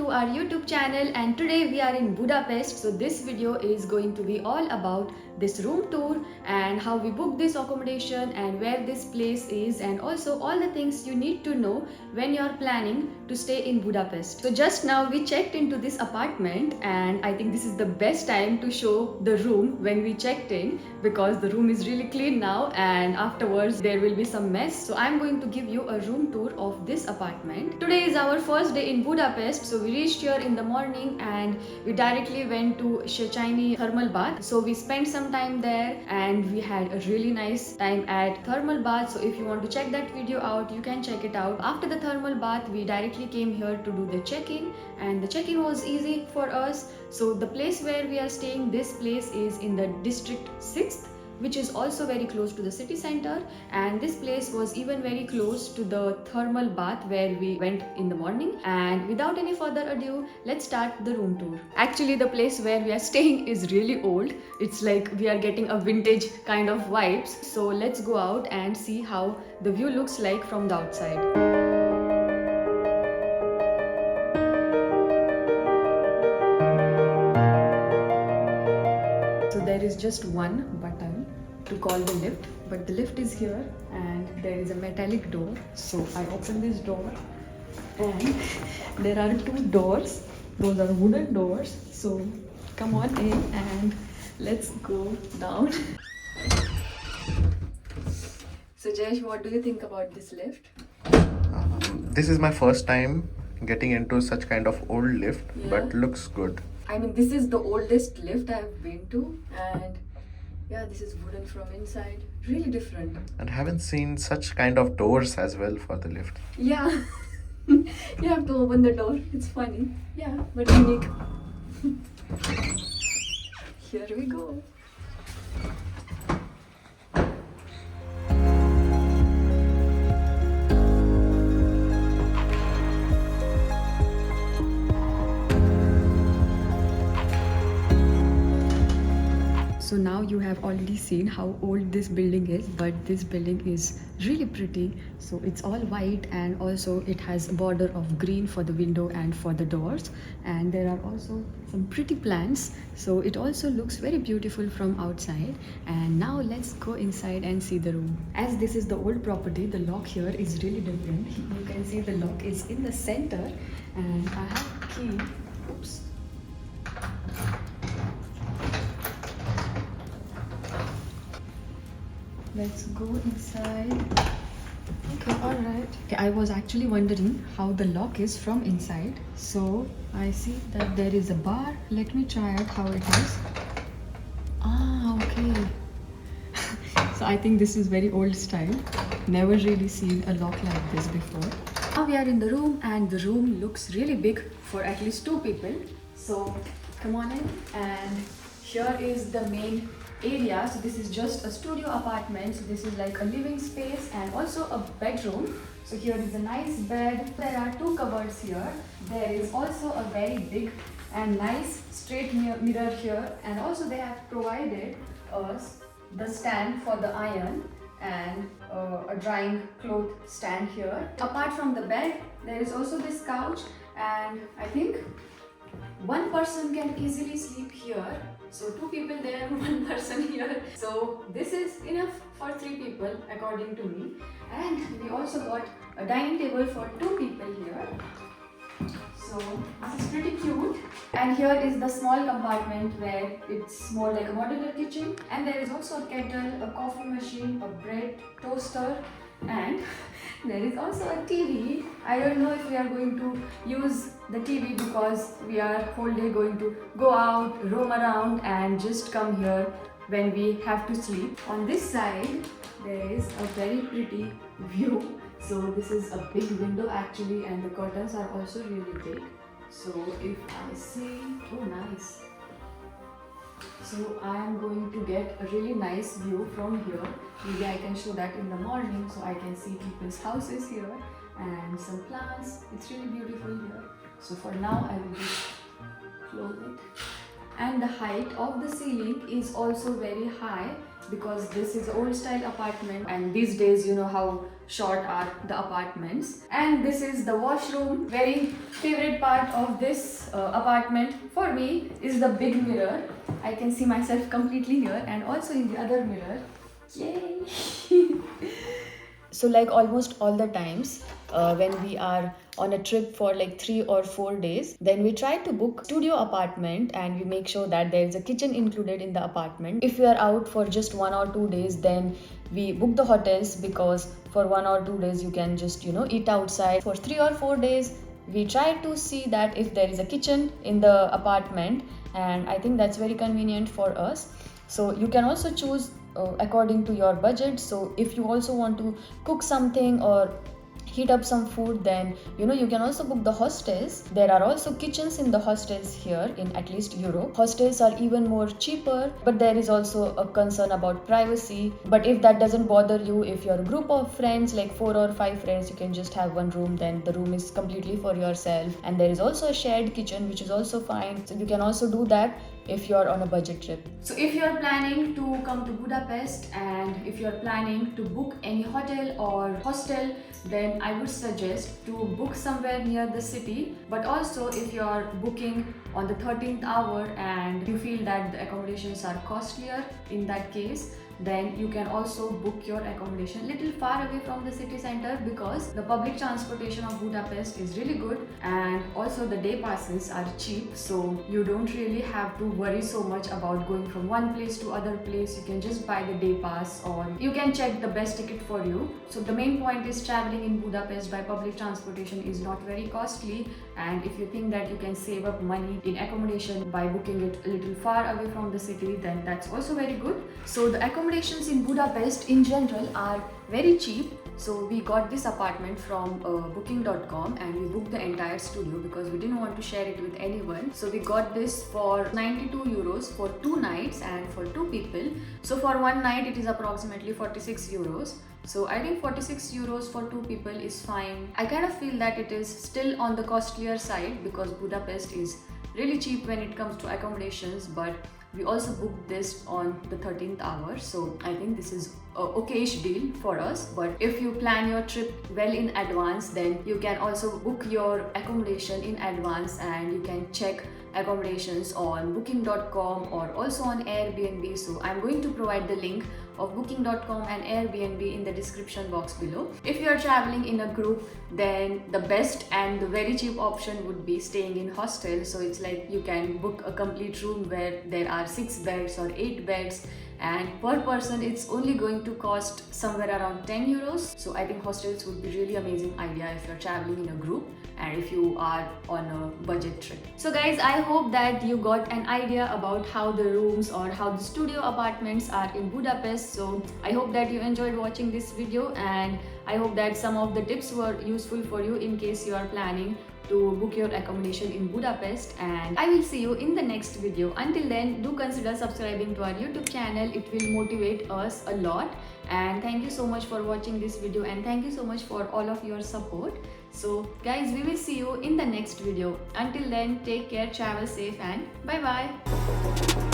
to our YouTube channel, and today we are in Budapest. So this video is going to be all about this room tour and how we booked this accommodation and where this place is, and also all the things you need to know when you're planning to stay in Budapest. So just now we checked into this apartment, and I think this is the best time to show the room when we checked in, because the room is really clean now and afterwards there will be some mess. So I'm going to give you a room tour of this apartment. Today is our first day in Budapest, so we reached here in the morning and we directly went to Széchenyi thermal bath. So we spent some time there and we had a really nice time at thermal bath. So if you want to check that video out, you can check it out. After the thermal bath, we directly came here to do the check-in, and the check-in was easy for us. So the place where we are staying, this place is in the district 6th, which is also very close to the city center, and this place was even very close to the thermal bath where we went in the morning. And without any further ado, let's start the room tour. Actually, the place where we are staying is really old. It's like we are getting a vintage kind of vibes. So let's go out and see how the view looks like from the outside. So there is just one button to call the lift, but the lift is here and there is a metallic door. So I open this door and there are two doors. Those are wooden doors. So come on in and let's go down. So Jayesh, what do you think about this lift? This is my first time getting into such kind of old lift, but looks good. I mean, this is the oldest lift I've been to, and yeah, this is wooden from inside. Really different. And haven't seen such kind of doors as well for the lift. Yeah. You have to open the door. It's funny. Yeah, but unique. Here we go. So now you have already seen how old this building is, but this building is really pretty. So it's all white, and also it has a border of green for the window and for the doors, and there are also some pretty plants. So it also looks very beautiful from outside. And now let's go inside and see the room. As this is the old property, the lock here is really different. You can see the lock is in the center, and I have a key. Oops. Let's go inside. Okay, alright. Okay, I was actually wondering how the lock is from inside. So I see that there is a bar. Let me try out how it is. Ah, okay. So I think this is very old style. Never really seen a lock like this before. Now we are in the room, and the room looks really big for at least two people. So come on in, and here is the main area. So this is just a studio apartment. So this is like a living space and also a bedroom. So here is a nice bed. There are two cupboards here. There is also a very big and nice straight mirror here, and also they have provided us the stand for the iron and a drying cloth stand here. Apart from the bed, there is also this couch, and I think one person can easily sleep here. So two people there, one person here. So this is enough for three people according to me. And we also got a dining table for two people here. So this is pretty cute. And here is the small compartment where it's more like a modular kitchen. And there is also a kettle, a coffee machine, a bread toaster, and there is also a TV. I don't know if we are going to use the TV because we are whole day going to go out, roam around, and just come here when we have to sleep. On this side, there is a very pretty view. So this is a big window actually, and the curtains are also really big. So if I see, oh nice. So I am going to get a really nice view from here. Maybe I can show that in the morning, so I can see people's houses here and some plants. It's really beautiful here. So for now I will just close it. and the height of the ceiling is also very high because this is old style apartment, and these days you know how short are the apartments. And this is the washroom. Very favorite part of this apartment for me is the big mirror. I can see myself completely here and also in the other mirror. Yay! So like almost all the times when we are on a trip for like 3 or 4 days, then we try to book studio apartment and we make sure that there is a kitchen included in the apartment. If we are out for just 1 or 2 days, then we book the hotels because for 1 or 2 days you can just eat outside. For 3 or 4 days we try to see that if there is a kitchen in the apartment, and I think that's very convenient for us. So you can also choose according to your budget. So if you also want to cook something or heat up some food, then you can also book the hostels. There are also kitchens in the hostels here in at least Europe. Hostels are even more cheaper, but there is also a concern about privacy. But if that doesn't bother you, if you're a group of friends like 4 or 5 friends, you can just have one room, then the room is completely for yourself. And there is also a shared kitchen, which is also fine. So you can also do that if you're on a budget trip. So if you're planning to come to Budapest and if you're planning to book any hotel or hostel, then I would suggest to book somewhere near the city. But also if you're booking on the 13th hour and you feel that the accommodations are costlier, in that case then you can also book your accommodation little far away from the city center, because the public transportation of Budapest is really good and also the day passes are cheap, so you don't really have to worry so much about going from one place to other place. You can just buy the day pass or you can check the best ticket for you. So the main point is traveling in Budapest by public transportation is not very costly, and if you think that you can save up money in accommodation by booking it a little far away from the city, then that's also very good. So the accommodations in Budapest in general are very cheap. So we got this apartment from booking.com and we booked the entire studio because we didn't want to share it with anyone. So we got this for 92 euros for 2 nights and for 2 people. So for 1 night it is approximately 46 euros. So I think 46 euros for 2 people is fine. I kind of feel that it is still on the costlier side because Budapest is really cheap when it comes to accommodations, but we also booked this on the 13th hour, so I think this is a okay-ish deal for us. But if you plan your trip well in advance, then you can also book your accommodation in advance and you can check accommodations on booking.com or also on Airbnb. So I'm going to provide the link of booking.com and Airbnb in the description box below. If you are traveling in a group, then the best and the very cheap option would be staying in hostel. So it's like you can book a complete room where there are 6 beds or 8 beds, and per person it's only going to cost somewhere around 10 euros. So I think hostels would be really amazing idea if you're traveling in a group and if you are on a budget trip. So guys, I hope that you got an idea about how the rooms or how the studio apartments are in Budapest. So I hope that you enjoyed watching this video, and I hope that some of the tips were useful for you in case you are planning to book your accommodation in Budapest. And I will see you in the next video. Until then, do consider subscribing to our YouTube channel. It will motivate us a lot. And thank you so much for watching this video, and thank you so much for all of your support. So guys, we will see you in the next video. Until then, take care, travel safe, and bye bye.